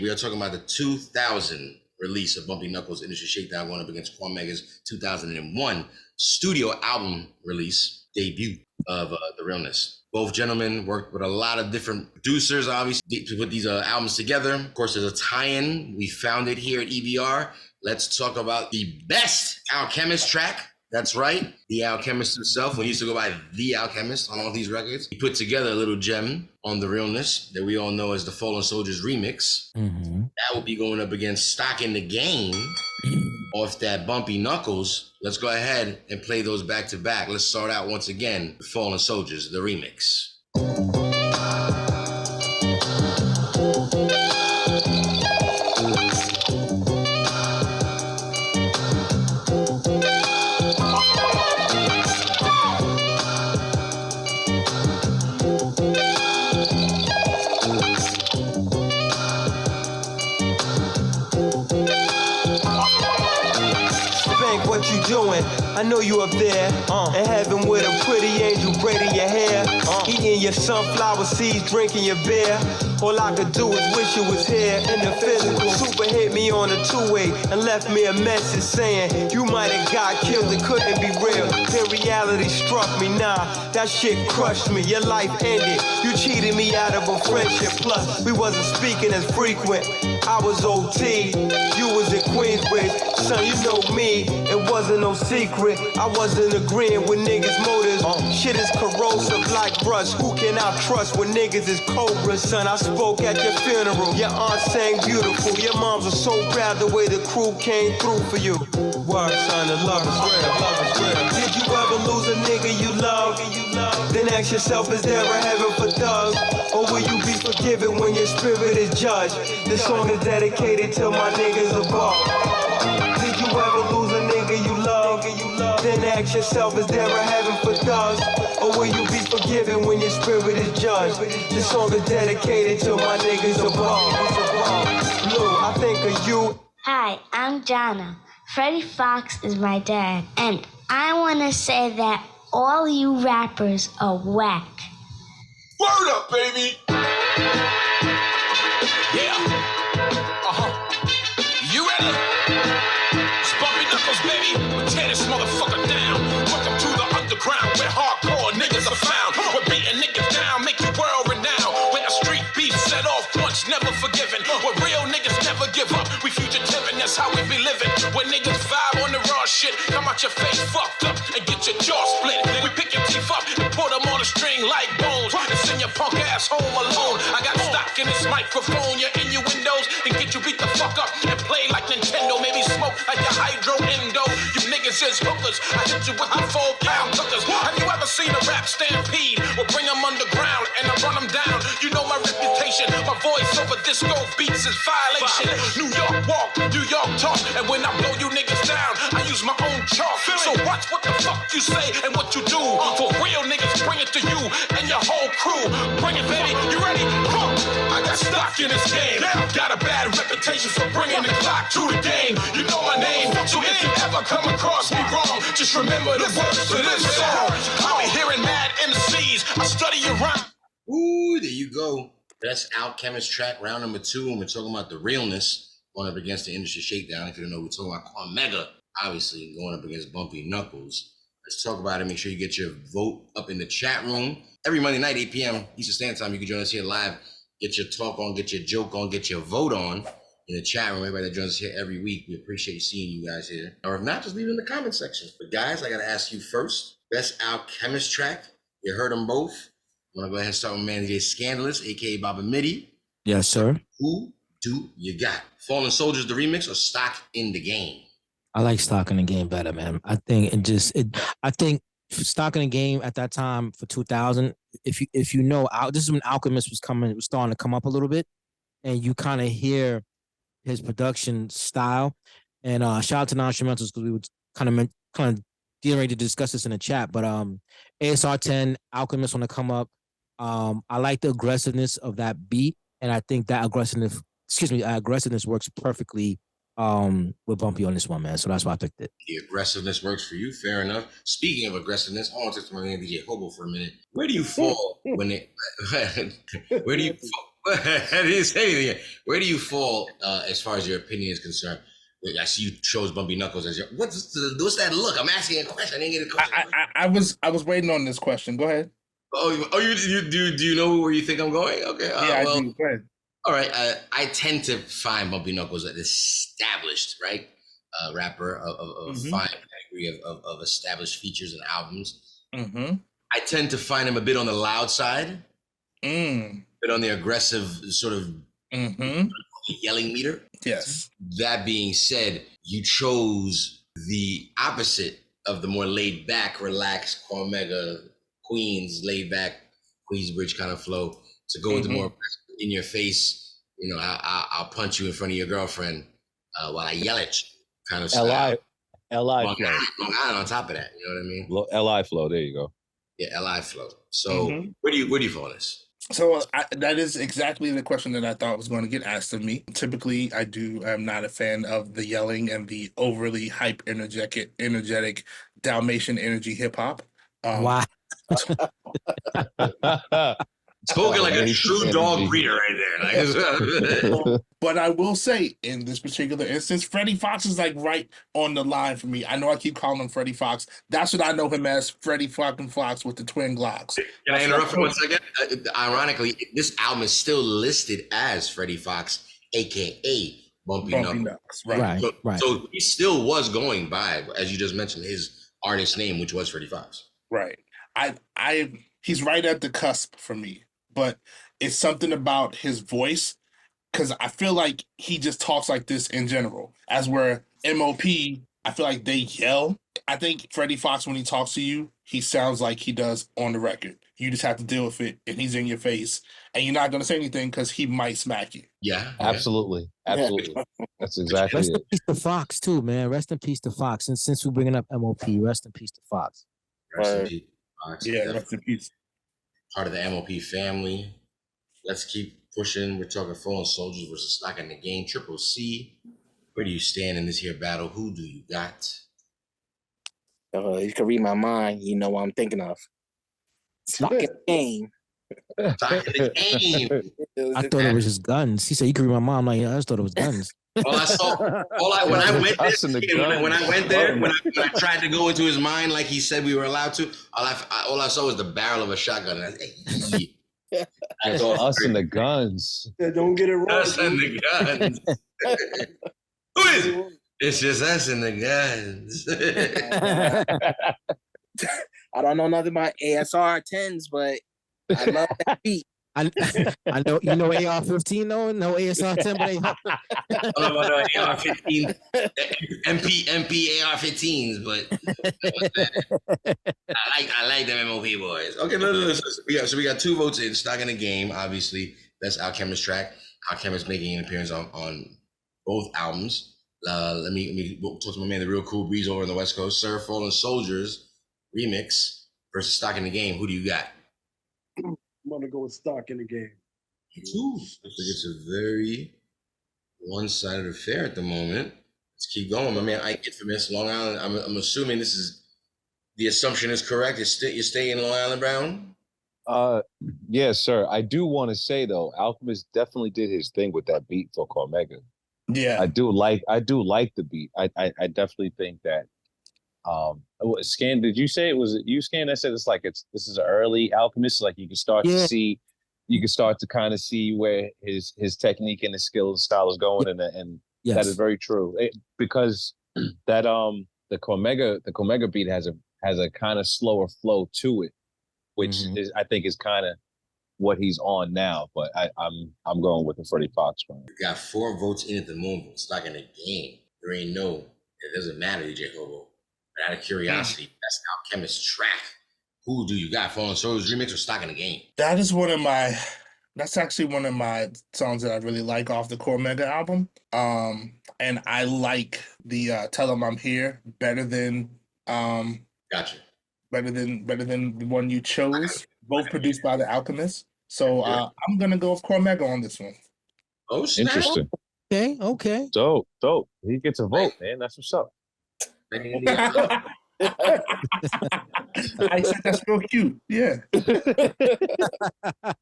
We are talking about the 2000 release of Bumpy Knuckles Industry Shakedown going up against CORMEGA's 2001 studio album release debut of The Realness. Both gentlemen worked with a lot of different producers, obviously, to put these albums together. Of course, there's a tie-in. We found it here at EBR. Let's talk about the best Alchemist track. That's right, the Alchemist himself. We used to go by The Alchemist on all these records. He put together a little gem on The Realness that we all know as the Fallen Soldiers remix. Mm-hmm. That will be going up against Stock in the Game off that Bumpy Knuckles. Let's go ahead and play those back to back. Let's start out once again with Fallen Soldiers, the remix. What you doing? I know you up there in heaven with a pretty angel braiding your hair, eating your sunflower seeds, drinking your beer. All I could do is wish you was here in the physical. Super hit me on a two-way and left me a message saying you might have got killed, it couldn't be real. Then reality struck me, nah, that shit crushed me. Your life ended, you cheated me out of a friendship. Plus, we wasn't speaking as frequent. I was OT, you was at Queensbridge. Son, you know me, it wasn't no secret. I wasn't agreeing with niggas' motives. Shit is corrosive like rust. Who can I trust when niggas is cobras? Son, I spoke at your funeral. Your aunt sang beautiful. Your moms were so proud the way the crew came through for you. Word, son, the love is real, love is real. Did you ever lose a nigga you love? Then ask yourself, is there a heaven for thugs? Or will you be forgiven when your spirit is judged? This song is dedicated to my niggas above. Did you ever lose a nigga you love? Then ask yourself, is there a heaven for thugs? Or will you be forgiven when your spirit is judged? This song is dedicated to my niggas above. Lou, I think of you. Hi, I'm Jana. Freddie Fox is my dad. And I want to say that all you rappers are whack. Word up, baby! Yeah. You ready? It's Bumpy Knuckles, baby. We'll tear this motherfucker down. Welcome to the underground where hardcore niggas are found. We're beating niggas down, make you world renowned. Where a street beef set off once, never forgiven. Where real niggas never give up. We fugitive and that's how we be living. When niggas vibe on the raw shit, come out your face fucked up and get your jaw split. We pick your teeth up and put them on a string like bones. And send your punk ass home alone. I got stock in this microphone, your innuendos, and get you beat the fuck up and play like Nintendo. Maybe smoke like your hydro endo. You niggas is hookers. I hit you with my 4-pound hookers. Have you ever seen a rap stampede? We'll bring them underground and I run them down. You know my reputation. My voice over disco beats is violation. New York walk, New York talk. And when I blow you niggas down, I use my own chalk. So watch what the fuck you say and what you do. For real niggas, bring it to you and your whole crew. Bring it, baby. You ready? I got stock in this game. Got a bad reputation for bringing the clock to the game. You know my name. So if you ever come across me wrong, just remember the words to this song. I'll be hearing mad MCs. I study your rhyme. Ooh, there you go. Best Alchemist track, round number 2. And we're talking about The Realness going up against the Industry Shakedown. If you don't know, we're talking about CORMEGA, obviously, going up against Bumpy Knuckles. Let's talk about it. Make sure you get your vote up in the chat room. Every Monday night, 8 p.m. Eastern Standard Time, you can join us here live. Get your talk on, get your joke on, get your vote on in the chat room. Everybody that joins us here every week, we appreciate seeing you guys here. Or if not, just leave it in the comment section. But guys, I got to ask you first, best Alchemist track. You heard them both. I'm going to go ahead and start with Man DJ Scandalous, a.k.a. Baba Mitty. Yes, sir. Who do you got? Fallen Soldiers, the remix, or Stock in the Game? I like Stock in the Game better, man. I think I think Stock in the Game at that time for 2000, if you know, this is when Alchemist was starting to come up a little bit, and you kind of hear his production style. And shout out to Non-Instrumentals because we were kind of getting ready to discuss this in the chat. But ASR 10, Alchemist want to come up. I like the aggressiveness of that beat, and I think that aggressiveness works perfectly with Bumpy on this one, man. So that's why I picked it. The aggressiveness works for you, fair enough. Speaking of aggressiveness, I want to talk to my man DJ Hobo for a minute. Where do you fall when I didn't say anything. Where do you fall as far as your opinion is concerned? I see you chose Bumpy Knuckles as your. What's that look? I'm asking a question. I didn't get a question. I was waiting on this question. Go ahead. You do you know where you think I'm going? Okay. Yeah, well, I do. Go ahead. all right. I tend to find Bumpy Knuckles an established, right, rapper of fine pedigree of established features and albums. Mm-hmm. I tend to find him a bit on the loud side, a bit on the aggressive sort of yelling meter. Yes. That being said, you chose the opposite of the more laid back, relaxed Cormega Queens, laid back Queensbridge kind of flow to go with the more in your face. You know, I'll punch you in front of your girlfriend while I yell at you kind of style. Li flow. Long Island on top of that, you know what I mean? Li flow. There you go. Yeah, Li flow. So where do you fall on this? So that is exactly the question that I thought was going to get asked of me. Typically, I'm not a fan of the yelling and the overly hype, energetic Dalmatian energy hip hop. Wow. Spoken like a true dog breeder right there. But I will say, in this particular instance, Freddie Fox is like right on the line for me. I know I keep calling him Freddie Fox. That's what I know him as, Freddie fucking Fox with the twin Glocks. Can I interrupt for 1 second? Ironically, this album is still listed as Freddie Fox, aka Bumpy Knuckles. Right. So he still was going by, as you just mentioned, his artist name, which was Freddie Fox. Right. He's right at the cusp for me, but it's something about his voice, because I feel like he just talks like this in general. As where MOP, I feel like they yell. I think Freddie Fox, when he talks to you, he sounds like he does on the record. You just have to deal with it, and he's in your face, and you're not going to say anything because he might smack you. Yeah. Absolutely. That's exactly Rest it. in peace to Fox too, man. Rest in peace to Fox. And since we're bringing up MOP, rest in peace to Fox. Rest in peace, Fox. Yeah, rest in peace. Part of the MOP family. Let's keep pushing. We're talking Fallen Soldiers versus Stock in the Game. Triple C. Where do you stand in this here battle? Who do you got? You can read my mind. You know what I'm thinking of. Stock in the Game. Stock in the Game. I thought it was just guns. He said you could read my mom. Like, I just thought it was guns. When I tried to go into his mind like he said we were allowed to, all I saw was the barrel of a shotgun. And I thought us and the guns. Don't get it wrong. Us and the guns. Who is it? It's just us and the guns. I don't know nothing about ASR 10s, but I love that beat. I know you know AR-15 though, no ASR-10, but AR-15, MP AR-15s, but I like them MOP boys. Okay, no. So we got 2 votes in Stock in the Game. Obviously, that's Alchemist track. Alchemist making an appearance on both albums. Let me talk to my man, the Real Cool Breeze over on the West Coast. Sir, Fallen Soldiers remix versus Stock in the Game. Who do you got? I'm gonna go with Stock in the Game. It's a very one-sided affair at the moment. Let's keep going, my man. Ike Infamous, Long Island. I'm assuming this is the assumption is correct. You're staying in Long Island, Brown? Yes, sir. I do want to say though, Alchemist definitely did his thing with that beat for CORMEGA. Yeah, I do like the beat. I definitely think that. Scan, did you say it was you, Scan, that said this is an early Alchemist, like you can start to see, you can start to kind of see where his technique and his skill and style is going, and yes. That is very true. Because that the CORMEGA beat has a kind of slower flow to it, which is, I think, is kind of what he's on now. But I'm going with the Freddie Fox one. We got 4 votes in at the moment. Stock in the Game. There ain't no. It doesn't matter, DJ Hobo. But out of curiosity, that's Alchemist track. Who do you got? Fallen Soldiers remix or Stock in the Game? That's actually one of my songs that I really like off the CORMEGA album. And I like the Tell 'Em I'm Here better than Gotcha. better than the one you chose. Both produced by the Alchemist. So I'm gonna go with CORMEGA on this one. Oh, snap. Interesting. Okay. Dope. He gets a vote, man. That's what's up. I said that's real cute. Yeah. Is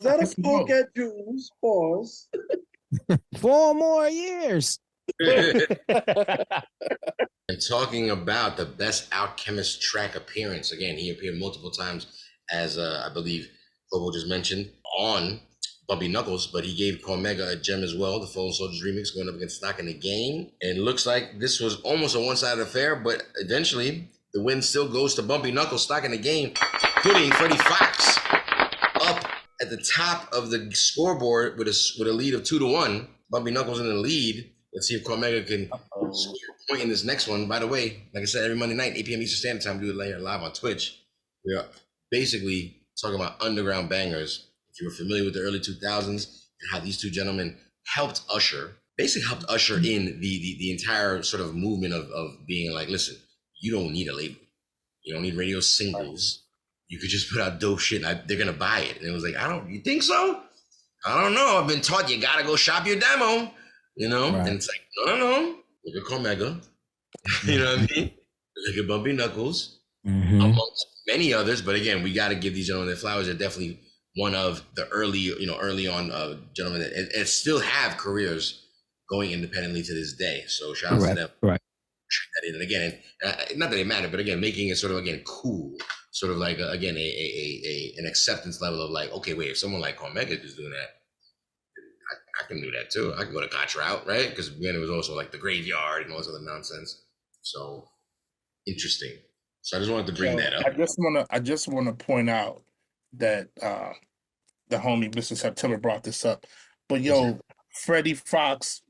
that a poke at Jews? Pause. 4 more years. And talking about the best Alchemist track appearance, again, he appeared multiple times as I believe Bobo just mentioned on Bumpy Knuckles, but he gave CORMEGA a gem as well, the Fallen Soldiers remix going up against Stock in the Game. And it looks like this was almost a one-sided affair, but eventually the win still goes to Bumpy Knuckles, Stock in the Game, putting Freddie Fox up at the top of the scoreboard with a lead of 2-1. Bumpy Knuckles in the lead. Let's see if CORMEGA can score a point in this next one. By the way, like I said, every Monday night, 8 p.m. Eastern Standard Time, we do it live on Twitch. We are basically talking about underground bangers. If you were familiar with the early 2000s and how these two gentlemen helped usher in the entire sort of movement of being like, listen, you don't need a label. You don't need radio singles. You could just put out dope shit and they're going to buy it. And it was like, you think so? I don't know. I've been taught you got to go shop your demo, you know? Right. And it's like, no. Look at CORMEGA. You know what I mean? Look at Bumpy Knuckles, amongst many others. But again, we got to give these gentlemen their flowers. They're definitely one of the early on gentlemen that still have careers going independently to this day. So shout out to them. Right. And again, not that they matter, but again, making it sort of cool, sort of like an acceptance level of like, okay, wait, if someone like CORMEGA is doing that, I can do that too. I can go to Koch route, right? Because again, it was also like the graveyard and all this other nonsense. So interesting. So I just wanted to bring that up. I just wanna point out that the homie Mr. September brought this up. But Freddie Fox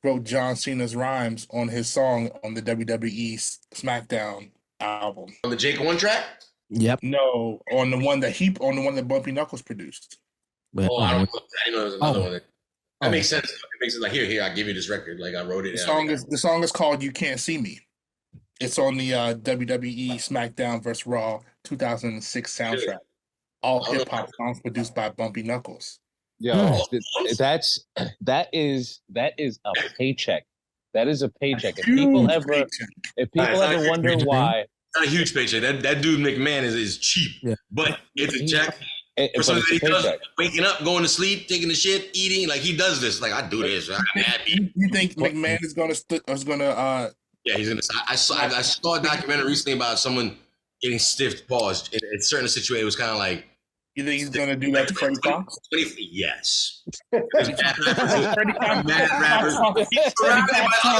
wrote John Cena's rhymes on his song on the WWE SmackDown album. On the Jake One track? Yep. No, on the one that Bumpy Knuckles produced. Oh, I don't know. I know there's another one. That makes sense. It makes sense. Like here, I'll give you this record. Like I wrote it. The song is called "You Can't See Me." It's on the WWE SmackDown vs. Raw 2006 soundtrack. All hip hop songs produced by Bumpy Knuckles. Yo, that is a paycheck. That is a paycheck. If people ever wonder why, not a huge paycheck. That dude McMahon is cheap, but it's a check. For something that he does, waking up, going to sleep, taking the shit, eating, like he does this. Like I do this, I'm happy. You think McMahon is gonna? Yeah, he's gonna. I saw a documentary recently about someone getting stiffed paws in certain situations. It was kind of like. You think he's gonna do that to Freddie Fox? Yes. Freddie Fox.